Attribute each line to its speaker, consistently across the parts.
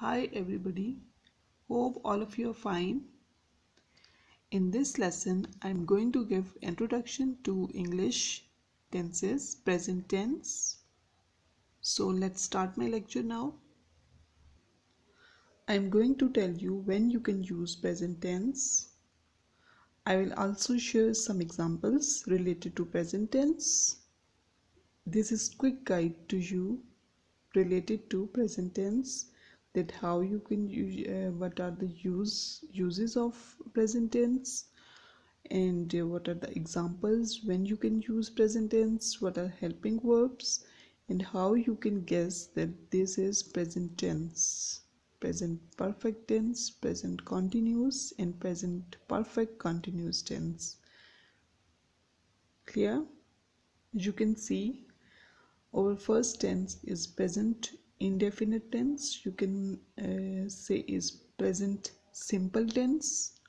Speaker 1: Hi everybody, hope all of you are fine. In this lesson, I'm going to give introduction to English tenses, present tense. So let's start my lecture now. I'm going to tell you when you can use present tense. I will also share some examples related to present tense. This is quick guide to you related to present tense, that how you can use what are the uses of present tense, and what are the examples when you can use present tense, what are helping verbs, and how you can guess that this is present tense, present perfect tense, present continuous, and present perfect continuous tense. Clear? You can see our first tense is present indefinite tense. You can say is present simple tense.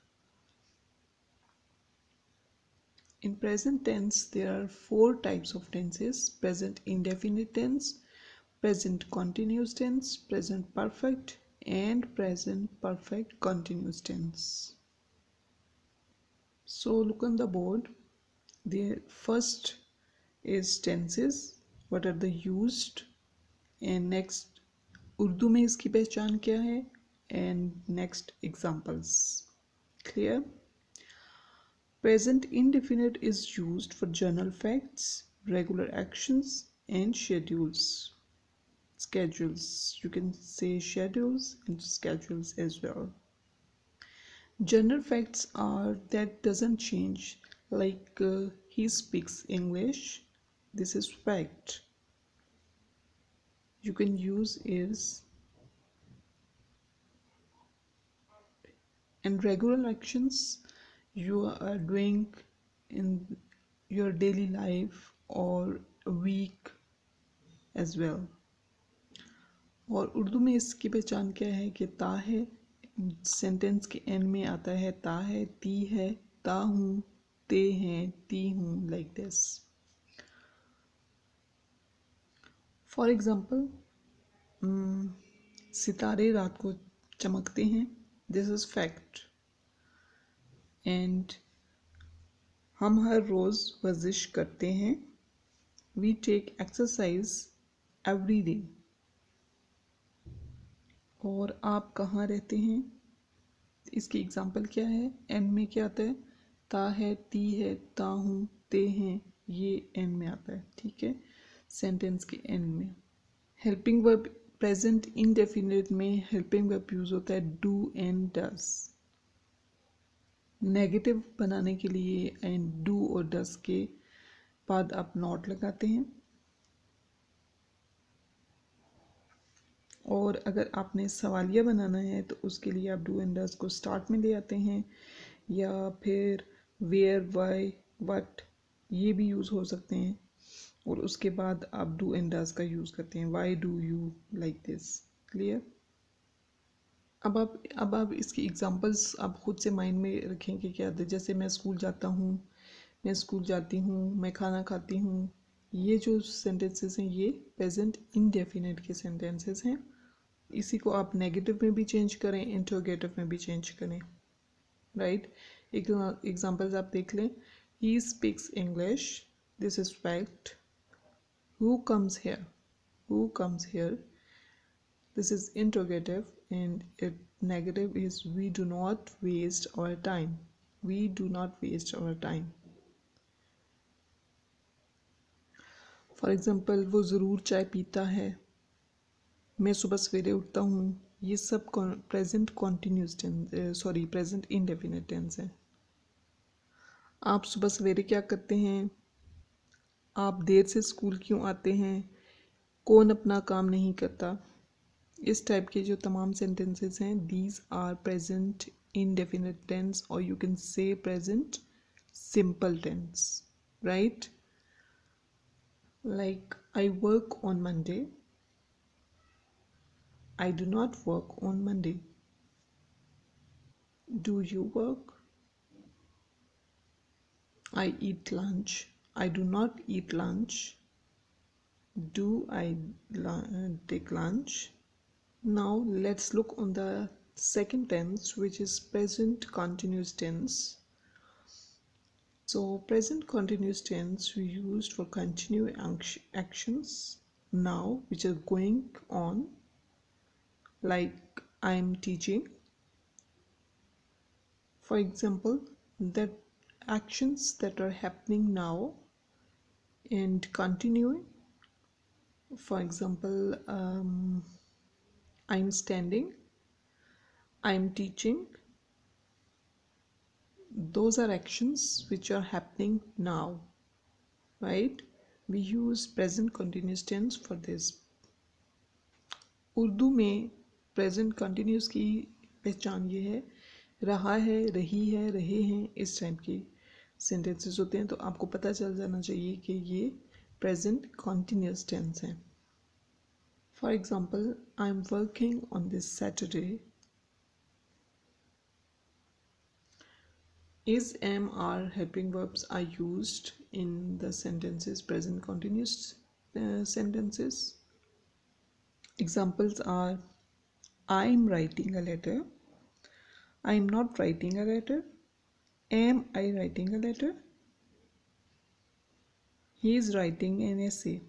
Speaker 1: In present tense, there are four types of tenses: present indefinite tense, present continuous tense, present perfect, and present perfect continuous tense. So look on the board. The first is tenses. What are the used? And next, Urdu में इसकी पहचान क्या है? And next, examples. Clear? Present indefinite is used for general facts, regular actions, and schedules. You can say schedules and schedules as well. General facts are that doesn't change, like he speaks English. This is fact. You can use is. And regular actions you are doing in your daily life or a week as well. और उर्दू में इसकी पहचान क्या है कि ता है, sentence के एंड में आता है ता है, ती है, ता हूँ, ते हैं, ती हूँ, लाइक दिस. फॉर एग्जाम्पल, सितारे रात को चमकते हैं. This is fact. एंड हम हर रोज़ वर्जिश करते हैं. We take exercise every day. और आप कहाँ रहते हैं? इसकी एग्जांपल क्या है? एंड में क्या आता है? ता है, ती है, ता हूँ, ते हैं, ये एंड में आता है. ठीक है, सेंटेंस के एंड में. हेल्पिंग वर्ब प्रेजेंट इनडेफिनिट में हेल्पिंग वर्ब यूज होता है डू एंड डज. नेगेटिव बनाने के लिए एंड डू और डज के बाद आप नॉट लगाते हैं. और अगर आपने सवालिया बनाना है तो उसके लिए आप डू एंड डज को स्टार्ट में ले आते हैं, या फिर वेयर, वाई, व्हाट, ये भी यूज़ हो सकते हैं. और उसके बाद आप डू एंड डज का यूज़ करते हैं. Why do you, like this. Clear? अब आप इसकी एग्जांपल्स आप खुद से माइंड में रखें कि क्या है. जैसे मैं स्कूल जाता हूँ, मैं स्कूल जाती हूँ, मैं खाना खाती हूँ. ये जो सेंटेंसेस हैं ये प्रेजेंट इनडेफिनिट के सेंटेंसेस हैं. इसी को आप नेगेटिव में भी चेंज करें, इंटरोगेटिव में भी चेंज करें. राइट? एग्जांपल्स आप देख लें. He speaks English. This is fact. Who comes here. Who comes here. This is interrogative, and negative is we do not waste our time. We do not waste our time. For example, वो ज़रूर चाय पीता है. मैं सुबह सवेरे उठता हूँ. ये सब present continuous tense, present indefinite tense है. आप सुबह सवेरे क्या करते हैं? आप देर से स्कूल क्यों आते हैं? कौन अपना काम नहीं करता? इस टाइप के जो तमाम सेंटेंसेस हैं, these are present indefinite tense, or you can say present simple tense. Right? Like, I work on Monday. I do not work on Monday. Do you work? I eat lunch. I do not eat lunch. Do I take lunch? Now let's look on the second tense, which is present continuous tense. So present continuous tense we used for continuing actions now which are going on, like I am teaching. For example, that actions that are happening now and continuing. For example, I'm standing, I'm teaching. Those are actions which are happening now, right? We use present continuous tense for this. Urdu में present continuous की पहचान ये है, रहा है, रही है, रहे हैं, इस टाइप के सेंटेंसेस होते हैं, तो आपको पता चल जाना चाहिए कि ये प्रेजेंट कंटिन्यूस टेंस है. For example, I am working on this Saturday. Is, am, are helping verbs are used in the sentences present continuous sentences. Examples are I am writing a letter. I am not writing a letter. Am I writing a letter? He is writing an essay.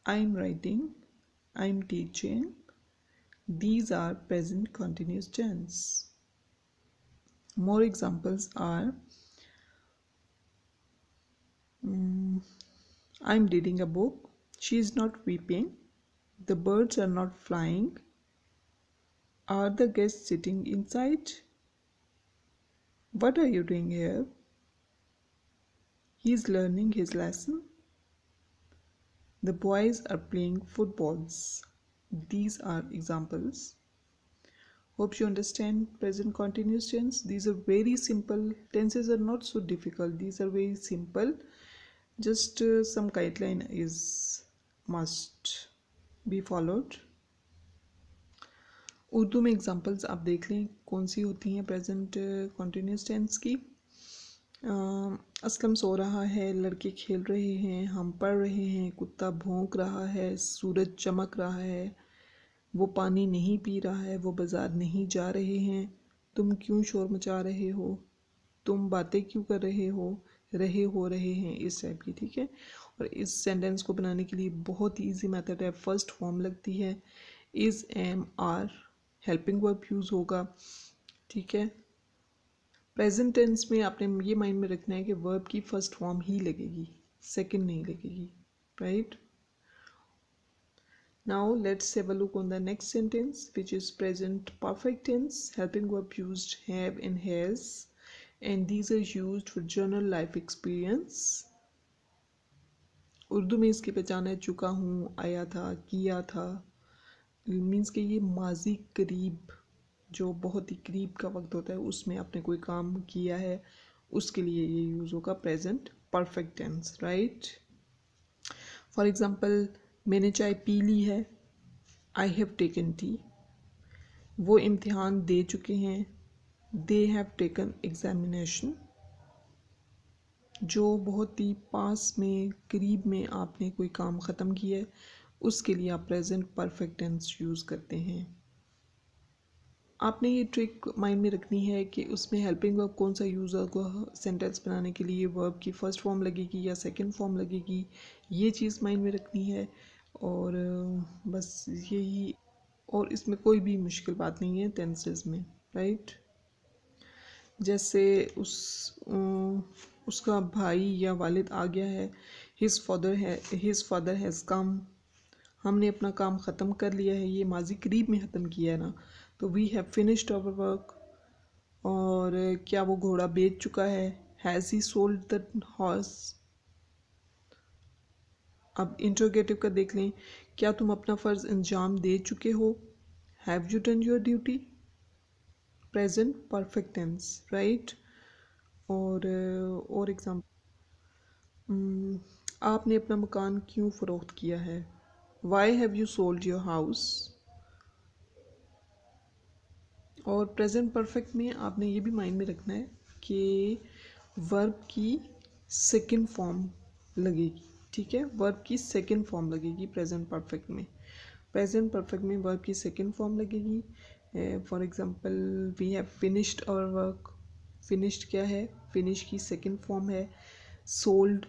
Speaker 1: I am writing. I am teaching. These are present continuous tense. More examples are I am reading a book. She is not weeping. The birds are not flying. Are the guests sitting inside? What are you doing here? He is learning his lesson. The boys are playing footballs. These are examples. Hope you understand present continuous tense. These are very simple. Tenses are not so difficult. These are very simple. Just some guideline is must be followed. Urdu में examples आप देख लें कौन सी होती हैं present continuous tense की. असलम सो रहा है, लड़के खेल रहे हैं, हम पढ़ रहे हैं, कुत्ता भौंक रहा है, सूरज चमक रहा है, वो पानी नहीं पी रहा है, वो बाज़ार नहीं जा रहे हैं, तुम क्यों शोर मचा रहे हो, तुम बातें क्यों कर रहे हो रहे हैं, इस टाइप की. ठीक है. और इस सेंटेंस को बनाने के लिए बहुत ही ईजी मेथड है. फर्स्ट फॉर्म लगती है is, am, are, helping verb use होगा. ठीक है. प्रेजेंट टेंस में आपने ये माइंड में रखना है कि वर्ब की फर्स्ट फॉर्म ही लगेगी, सेकंड नहीं लगेगी. Right. Now let's have a look on the next sentence, which is present perfect tense. Helping verb used have and has, and these are used for general life experience. Urdu में इसकी पहचान है चुका हूँ, आया था, किया था. मीन्स कि ये माजी करीब, जो बहुत ही करीब का वक्त होता है उसमें आपने कोई काम किया है, उसके लिए ये यूज़ होगा present perfect tense. Right. For example, मैंने चाय पी ली है. I have taken tea. वो इम्तिहान दे चुके हैं. They have taken examination. जो बहुत ही पास में करीब में आपने कोई काम ख़त्म किया है, उसके लिए आप प्रेजेंट परफेक्ट टेंस यूज़ करते हैं. आपने ये ट्रिक माइंड में रखनी है कि उसमें हेल्पिंग वर्ब कौन सा यूज़ होगा सेंटेंस बनाने के लिए, वर्ब की फर्स्ट फॉर्म लगेगी या सेकंड फॉर्म लगेगी, ये चीज़ माइंड में रखनी है. और बस यही, और इसमें कोई भी मुश्किल बात नहीं है टेंसेस में. राइट. जैसे उसका भाई या वालिद आ गया है, हिज फादर हैज़ कम. हमने अपना काम ख़त्म कर लिया है, ये माजी करीब में ख़त्म किया है ना, तो we have finished our work. और क्या वो घोड़ा बेच चुका है, has he sold the horse. अब इंट्रोगेटिव का देख लें, क्या तुम अपना फ़र्ज़ अंजाम दे चुके हो, have you done your duty. Present perfect tense. Right. और एग्जाम्पल, आपने अपना मकान क्यों फ़रोख्त किया है, why have you sold your house. और प्रेजेंट परफेक्ट में आपने ये भी माइंड में रखना है कि वर्ब की सेकंड फॉर्म लगेगी. ठीक है. वर्ब की सेकंड फॉर्म लगेगी प्रेजेंट परफेक्ट में. प्रेजेंट परफेक्ट में वर्ब की सेकेंड फॉर्म लगेगी. For example we have finished our work. Finished क्या है? फिनिश की सेकेंड फॉर्म है सोल्ड.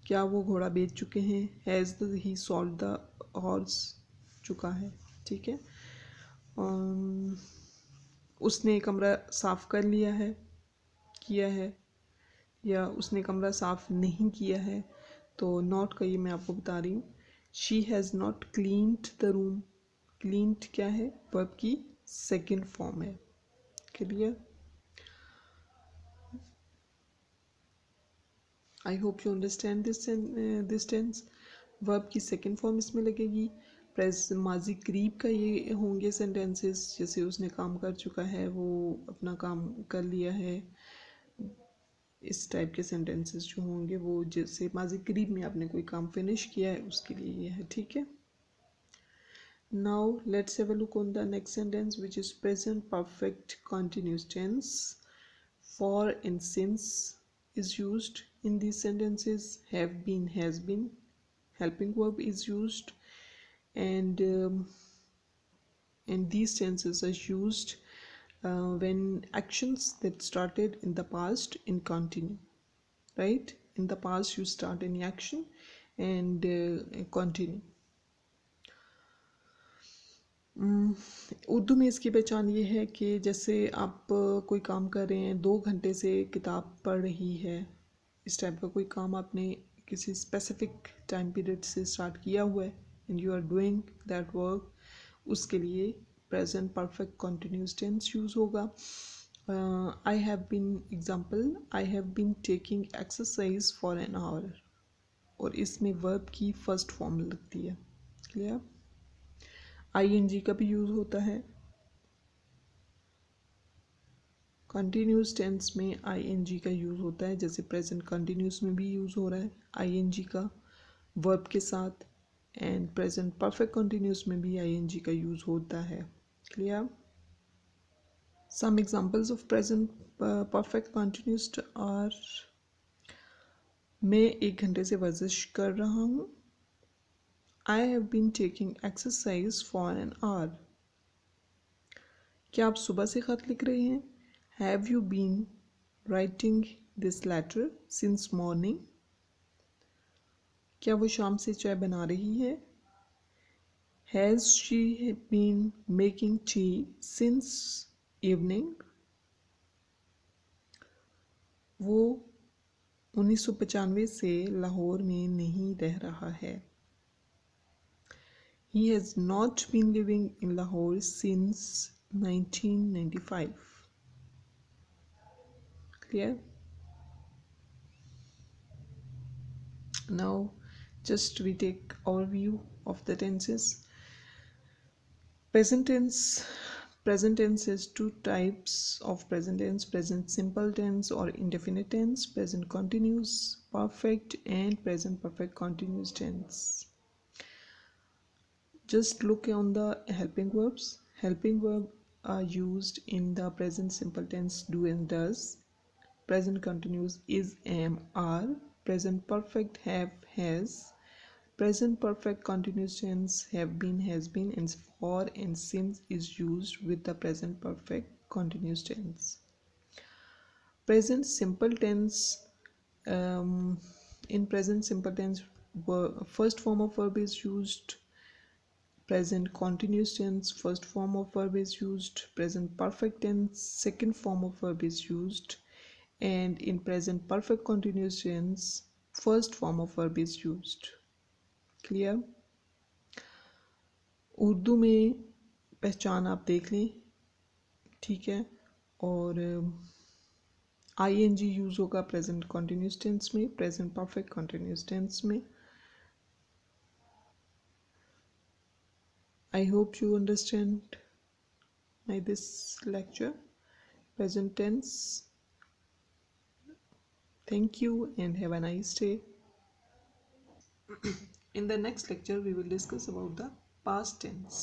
Speaker 1: क्या वो घोड़ा बेच चुके हैं? Has he sold the horse. चुका है. ठीक है. उसने कमरा साफ कर लिया है, किया है, या उसने कमरा साफ नहीं किया है. तो नॉट का ये मैं आपको बता रही हूँ. She has not cleaned the room. Cleaned क्या है? वर्ब की सेकेंड फॉर्म है. Clear? I hope you understand this tense. Verb की सेकेंड फॉर्म इसमें लगेगी. प्रेस माजी करीब का ये होंगे सेंटेंसेस, जैसे उसने काम कर चुका है, वो अपना काम कर लिया है. इस टाइप के सेंटेंसेस जो होंगे वो जैसे माजी करीब में आपने कोई काम फिनिश किया है उसके लिए ये है. ठीक है. Now let's have a look on the next sentence, which is present perfect continuous tense. For and since is used in these sentences. Have been, has been. Helping verb is used, and these tenses are used when actions that started in the past in continue. Right? In the past you start any action and continue. Urdu में इसकी पहचान ये है कि जैसे आप कोई काम कर रहे हैं, 2 घंटे से किताब पढ़ रही है, इस टाइप का कोई काम आपने किसी स्पेसिफिक टाइम पीरियड से स्टार्ट किया हुआ है and you are doing that work, उसके लिए present perfect continuous tense use होगा. I have been example, I have been taking exercise for an hour, और इसमें वर्ब की फर्स्ट फॉर्म लगती है. क्लियर? आईएनजी का भी यूज़ होता है. कंटिन्यूस टेंस में आईएनजी का यूज़ होता है, जैसे प्रेजेंट कंटिन्यूस में भी यूज़ हो रहा है आईएनजी का वर्ब के साथ, एंड प्रेजेंट परफेक्ट कंटिन्यूस में भी आईएनजी का यूज़ होता है. Clear? Some examples of present perfect continuous are: मैं 1 घंटे से वर्जिश कर रहा हूँ. I have been taking exercise for an hour. क्या आप सुबह से ख़त लिख रहे हैं? Have you been writing this letter since morning. क्या वो शाम से चाय बना रही है? Has she been making tea since evening. वो 1995 से लाहौर में नहीं रह रहा है. He has not been living in Lahore since 1995. Clear? Now just we take overview of the tenses. Present tense is 2 types of present tense: present simple tense or indefinite tense, present continuous perfect, and present perfect continuous tense. Just look on the helping verbs. Helping verb are used in the present simple tense do and does, present continuous is, am, are, present perfect have, has, present perfect continuous tense have been, has been, and for and since is used with the present perfect continuous tense. Present simple tense, in present simple tense, first form of verb is used. Present continuous tense, first form of verb is used. Present perfect tense, second form of verb is used. And in present perfect continuous tense, first form of verb is used. Clear? Urdu में पहचान आप देख लें. ठीक है. और ING use होगा present continuous tense में, प्रेजेंट परफेक्ट कंटिन्यूस टेंस में. I hope you understand my this lecture. Present tense. Thank you and have a nice day. In the next lecture we will discuss about the past tense.